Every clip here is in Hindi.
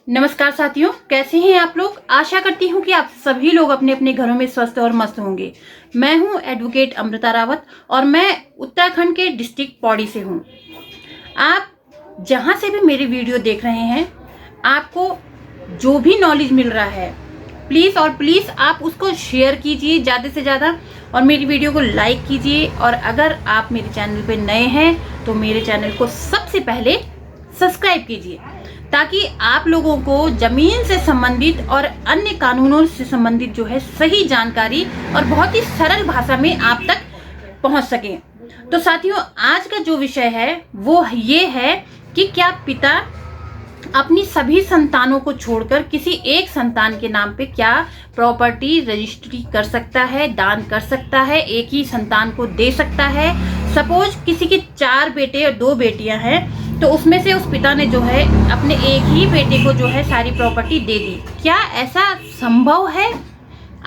नमस्कार साथियों, कैसे हैं आप लोग। आशा करती हूं कि आप सभी लोग अपने अपने घरों में स्वस्थ और मस्त होंगे। मैं हूं एडवोकेट अमृता रावत और मैं उत्तराखंड के डिस्ट्रिक्ट पौड़ी से हूं। आप जहां से भी मेरी वीडियो देख रहे हैं, आपको जो भी नॉलेज मिल रहा है प्लीज़ आप उसको शेयर कीजिए ज़्यादा से ज़्यादा और मेरी वीडियो को लाइक कीजिए। और अगर आप मेरे चैनल पे नए हैं तो मेरे चैनल को सबसे पहले सब्सक्राइब कीजिए, ताकि आप लोगों को जमीन से संबंधित और अन्य कानूनों से संबंधित जो है सही जानकारी और बहुत ही सरल भाषा में आप तक पहुंच सके। तो साथियों, आज का जो विषय है वो ये है कि क्या पिता अपनी सभी संतानों को छोड़कर किसी एक संतान के नाम पे क्या प्रॉपर्टी रजिस्ट्री कर सकता है, दान कर सकता है, एक ही संतान को दे सकता है। सपोज किसी के 4 बेटे और 2 बेटियां हैं, तो उसमें से उस पिता ने जो है अपने एक ही बेटे को जो है सारी प्रॉपर्टी दे दी। क्या ऐसा संभव है?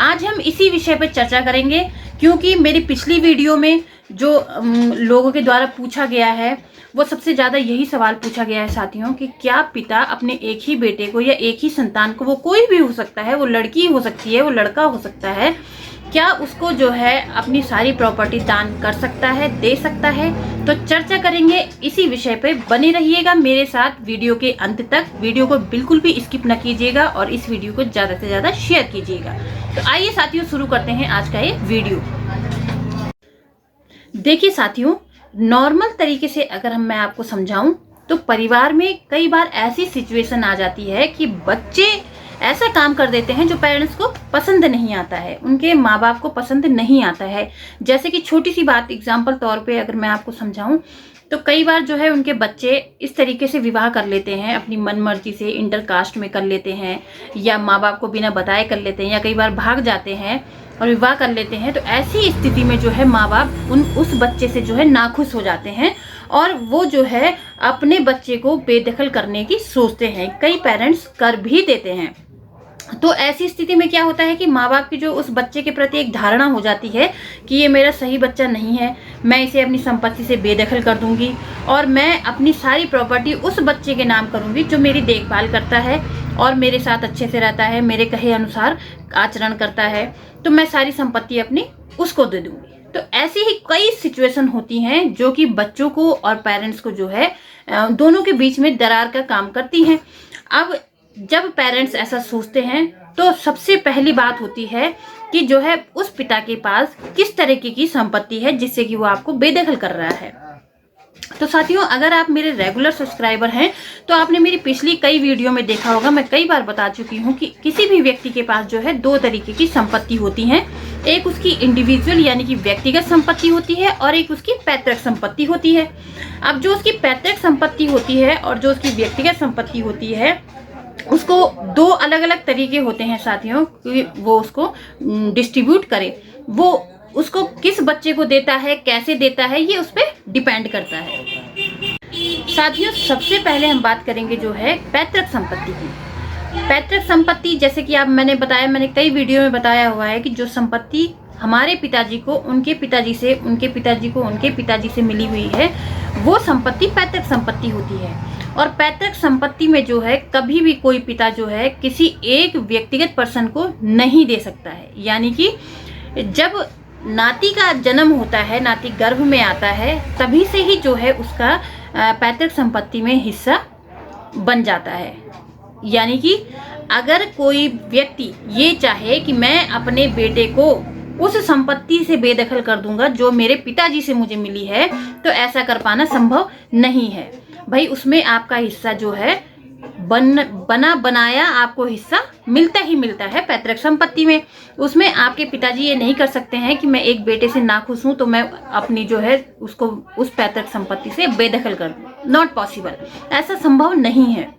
आज हम इसी विषय पर चर्चा करेंगे, क्योंकि मेरी पिछली वीडियो में जो लोगों के द्वारा पूछा गया है वो सबसे ज़्यादा यही सवाल पूछा गया है साथियों कि क्या पिता अपने एक ही बेटे को या एक ही संतान को, वो कोई भी हो सकता है, वो लड़की हो सकती है, वो लड़का हो सकता है, क्या उसको जो है अपनी सारी प्रॉपर्टी दान कर सकता है, दे सकता है? तो चर्चा करेंगे इसी विषय पे। बने रहिएगा मेरे साथ वीडियो के अंत तक। वीडियो को बिल्कुल भी स्किप न कीजिएगा और इस वीडियो को ज़्यादा से ज़्यादा शेयर कीजिएगा। तो आइए साथियों, शुरू करते हैं आज का ये वीडियो। देखिए साथियों, नॉर्मल तरीके से अगर मैं आपको समझाऊं तो परिवार में कई बार ऐसी सिचुएशन आ जाती है कि बच्चे ऐसा काम कर देते हैं जो पेरेंट्स को पसंद नहीं आता है, उनके माँ बाप को पसंद नहीं आता है। जैसे कि छोटी सी बात एग्जाम्पल तौर पे अगर मैं आपको समझाऊं तो कई बार जो है उनके बच्चे इस तरीके से विवाह कर लेते हैं, अपनी मन मर्जी से इंटर कास्ट में कर लेते हैं, या माँ बाप को बिना बताए कर लेते हैं, या कई बार भाग जाते हैं और विवाह कर लेते हैं। तो ऐसी स्थिति में जो है माँ बाप उस बच्चे से जो है नाखुश हो जाते हैं और वो जो है अपने बच्चे को बेदखल करने की सोचते हैं। कई पेरेंट्स कर भी देते हैं। तो ऐसी स्थिति में क्या होता है कि माँ बाप की जो उस बच्चे के प्रति एक धारणा हो जाती है कि ये मेरा सही बच्चा नहीं है, मैं इसे अपनी संपत्ति से बेदखल कर दूंगी और मैं अपनी सारी प्रॉपर्टी उस बच्चे के नाम करूंगी जो मेरी देखभाल करता है और मेरे साथ अच्छे से रहता है, मेरे कहे अनुसार आचरण करता है, तो मैं सारी संपत्ति अपनी उसको दे दूंगी। तो ऐसी ही कई सिचुएशन होती हैं जो कि बच्चों को और पेरेंट्स को जो है दोनों के बीच में दरार का काम करती हैं। अब जब पेरेंट्स ऐसा सोचते हैं तो सबसे पहली बात होती है कि जो है उस पिता के पास किस तरीके की संपत्ति है जिससे कि वो आपको बेदखल कर रहा है। तो साथियों, अगर आप मेरे रेगुलर सब्सक्राइबर हैं तो आपने मेरी पिछली कई वीडियो में देखा होगा, मैं कई बार बता चुकी हूँ कि किसी भी व्यक्ति के पास जो है 2 तरीके की संपत्ति होती है। एक उसकी इंडिविजुअल यानी कि व्यक्तिगत संपत्ति होती है और एक उसकी पैतृक संपत्ति होती है। अब जो उसकी पैतृक संपत्ति होती है और जो उसकी व्यक्तिगत संपत्ति होती है, उसको 2 अलग अलग तरीके होते हैं साथियों कि वो उसको डिस्ट्रीब्यूट करे। वो उसको किस बच्चे को देता है, कैसे देता है, ये उस पर डिपेंड करता है। साथियों, सबसे पहले हम बात करेंगे जो है पैतृक संपत्ति की। पैतृक संपत्ति जैसे कि मैंने कई वीडियो में बताया हुआ है कि जो संपत्ति हमारे पिताजी को उनके पिताजी से, उनके पिताजी को उनके पिताजी से मिली हुई है, वो संपत्ति पैतृक संपत्ति होती है। और पैतृक संपत्ति में जो है कभी भी कोई पिता जो है किसी एक व्यक्तिगत पर्सन को नहीं दे सकता है। यानी कि जब नाती का जन्म होता है, नाती गर्भ में आता है, तभी से ही जो है उसका पैतृक संपत्ति में हिस्सा बन जाता है। यानी कि अगर कोई व्यक्ति ये चाहे कि मैं अपने बेटे को उस संपत्ति से बेदखल कर दूंगा जो मेरे पिताजी से मुझे मिली है, तो ऐसा कर पाना संभव नहीं है। भाई, उसमें आपका हिस्सा जो है बना बनाया आपको हिस्सा मिलता ही मिलता है पैतृक संपत्ति में। उसमें आपके पिताजी ये नहीं कर सकते हैं कि मैं एक बेटे से नाखुश हूं तो मैं अपनी जो है उसको उस पैतृक संपत्ति से बेदखल कर दूं। नॉट पॉसिबल, ऐसा संभव नहीं है।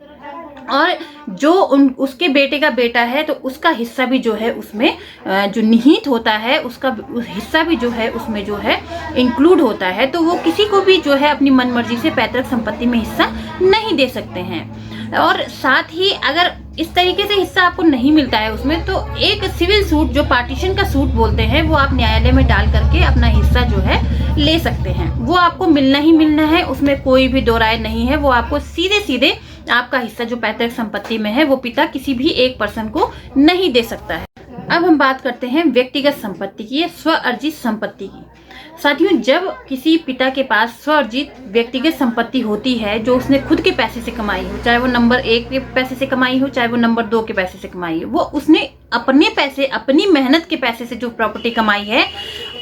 और जो उसके बेटे का बेटा है तो उसका हिस्सा भी जो है उसमें जो निहित होता है, उसका हिस्सा भी जो है उसमें जो है इंक्लूड होता है। तो वो किसी को भी जो है अपनी मनमर्जी से पैतृक संपत्ति में हिस्सा नहीं दे सकते हैं। और साथ ही अगर इस तरीके से हिस्सा आपको नहीं मिलता है उसमें, तो एक सिविल सूट, जो पार्टीशन का सूट बोलते हैं, वो आप न्यायालय में डाल करके अपना हिस्सा जो है ले सकते हैं। वो आपको मिलना ही मिलना है, उसमें कोई भी दो राय नहीं है। वो आपको सीधे सीधे आपका हिस्सा जो पैतृक संपत्ति में है वो पिता किसी भी एक पर्सन को नहीं दे सकता है। अब हम बात करते हैं व्यक्तिगत संपत्ति की या स्व अर्जित संपत्ति की। साथियों, जब किसी पिता के पास स्व अर्जित व्यक्तिगत संपत्ति होती है जो उसने खुद के पैसे से कमाई हो, चाहे वो नंबर 1 के पैसे से कमाई हो, चाहे वो नंबर 2 के पैसे से कमाई हो, वो उसने अपने पैसे, अपनी मेहनत के पैसे से जो प्रॉपर्टी कमाई है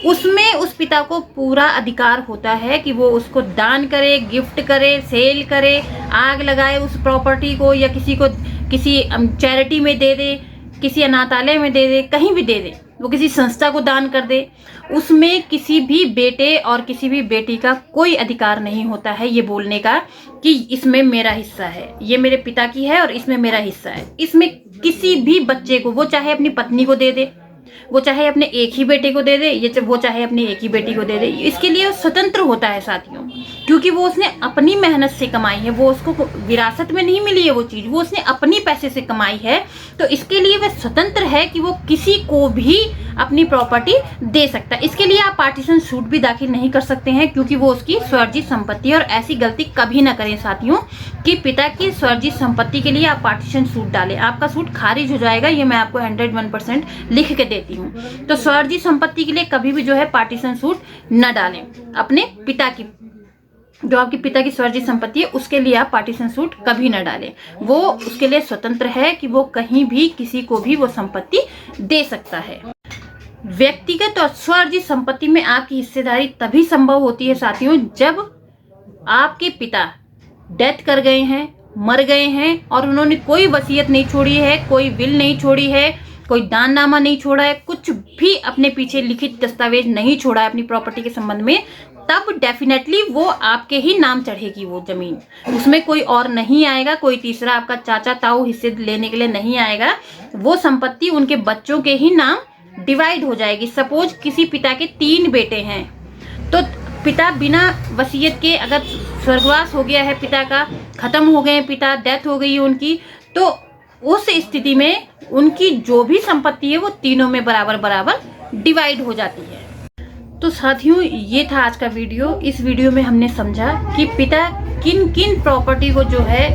उसमें उस पिता को पूरा अधिकार होता है कि वो उसको दान करे, गिफ्ट करे, सेल करे, आग लगाए उस प्रॉपर्टी को, या किसी चैरिटी में दे दे, किसी अनाथालय में दे दे, कहीं भी दे दे, वो किसी संस्था को दान कर दे। उसमें किसी भी बेटे और किसी भी बेटी का कोई अधिकार नहीं होता है ये बोलने का कि इसमें मेरा हिस्सा है, ये मेरे पिता की है और इसमें मेरा हिस्सा है। इसमें किसी भी बच्चे को, वो चाहे अपनी पत्नी को दे दे, वो चाहे अपने एक ही बेटे को दे दे, वो चाहे अपनी एक ही बेटी को दे दे, इसके लिए वो स्वतंत्र होता है साथियों, क्योंकि वो उसने अपनी मेहनत से कमाई है, वो उसको विरासत में नहीं मिली है वो चीज, वो उसने अपनी पैसे से कमाई है। तो इसके लिए वह स्वतंत्र है कि वो किसी को भी अपनी प्रॉपर्टी दे सकता है। इसके लिए आप पार्टीशन सूट भी दाखिल नहीं कर सकते हैं, क्योंकि वो उसकी स्वर्जित संपत्ति है। और ऐसी गलती कभी ना करें साथियों कि पिता की स्वर्जित संपत्ति के लिए आप पार्टीशन सूट डालें, आपका सूट खारिज हो जाएगा। ये मैं आपको 101% लिख के देती हूँ। तो स्वर्जित संपत्ति के लिए कभी भी जो है पार्टीशन सूट न डालें। अपने पिता की, जो आपके पिता की स्वर्जित संपत्ति है उसके लिए आप पार्टीशन सूट कभी न डालें। वो उसके लिए स्वतंत्र है कि वो कहीं भी किसी को भी वो संपत्ति दे सकता है। व्यक्तिगत और स्वर्जित संपत्ति में आपकी हिस्सेदारी तभी संभव होती है साथियों जब आपके पिता डेथ कर गए हैं, मर गए हैं और उन्होंने कोई वसीयत नहीं छोड़ी है, कोई विल नहीं छोड़ी है, कोई दाननामा नहीं छोड़ा है, कुछ भी अपने पीछे लिखित दस्तावेज नहीं छोड़ा है अपनी प्रॉपर्टी के संबंध में, तब डेफिनेटली वो आपके ही नाम चढ़ेगी वो जमीन। उसमें कोई और नहीं आएगा, कोई तीसरा आपका चाचा ताऊ हिस्से लेने के लिए नहीं आएगा। वो संपत्ति उनके बच्चों के ही नाम डिवाइड हो जाएगी। सपोज किसी पिता के 3 बेटे हैं, तो पिता बिना वसीयत के अगर स्वर्गवास हो गया है, पिता का खत्म हो गए, पिता डेथ हो गई है उनकी, तो उस स्थिति में उनकी जो भी संपत्ति है वो तीनों में बराबर बराबर डिवाइड हो जाती है। तो साथियों, ये था आज का वीडियो। इस वीडियो में हमने समझा कि पिता किन किन प्रॉपर्टी को जो है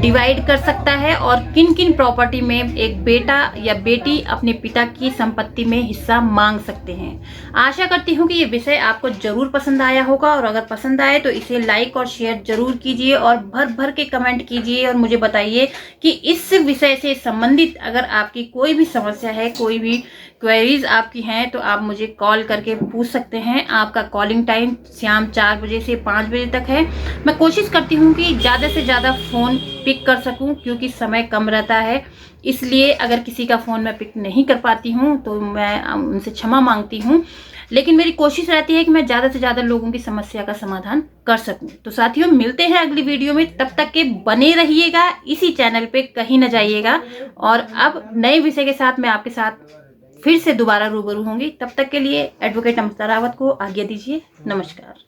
डिवाइड कर सकता है और किन किन प्रॉपर्टी में एक बेटा या बेटी अपने पिता की संपत्ति में हिस्सा मांग सकते हैं। आशा करती हूँ कि ये विषय आपको जरूर पसंद आया होगा, और अगर पसंद आए तो इसे लाइक और शेयर जरूर कीजिए और भर भर के कमेंट कीजिए और मुझे बताइए कि इस विषय से संबंधित अगर आपकी कोई भी समस्या है, कोई भी क्वेरीज आपकी हैं, तो आप मुझे कॉल करके पूछ सकते हैं। आपका कॉलिंग टाइम शाम 4 बजे से 5 बजे तक है। मैं कोशिश करती हूँ कि ज़्यादा से ज़्यादा फ़ोन पिक कर सकूं, क्योंकि समय कम रहता है। इसलिए अगर किसी का फ़ोन मैं पिक नहीं कर पाती हूँ तो मैं उनसे क्षमा मांगती हूँ, लेकिन मेरी कोशिश रहती है कि मैं ज़्यादा से ज़्यादा लोगों की समस्या का समाधान कर सकूं। तो साथियों, मिलते हैं अगली वीडियो में। तब तक के बने रहिएगा इसी चैनल पे, कहीं न जाइएगा। और अब नए विषय के साथ मैं आपके साथ फिर से दोबारा रूबरू होंगी। तब तक के लिए एडवोकेट अमृता रावत को आज्ञा दीजिए। नमस्कार।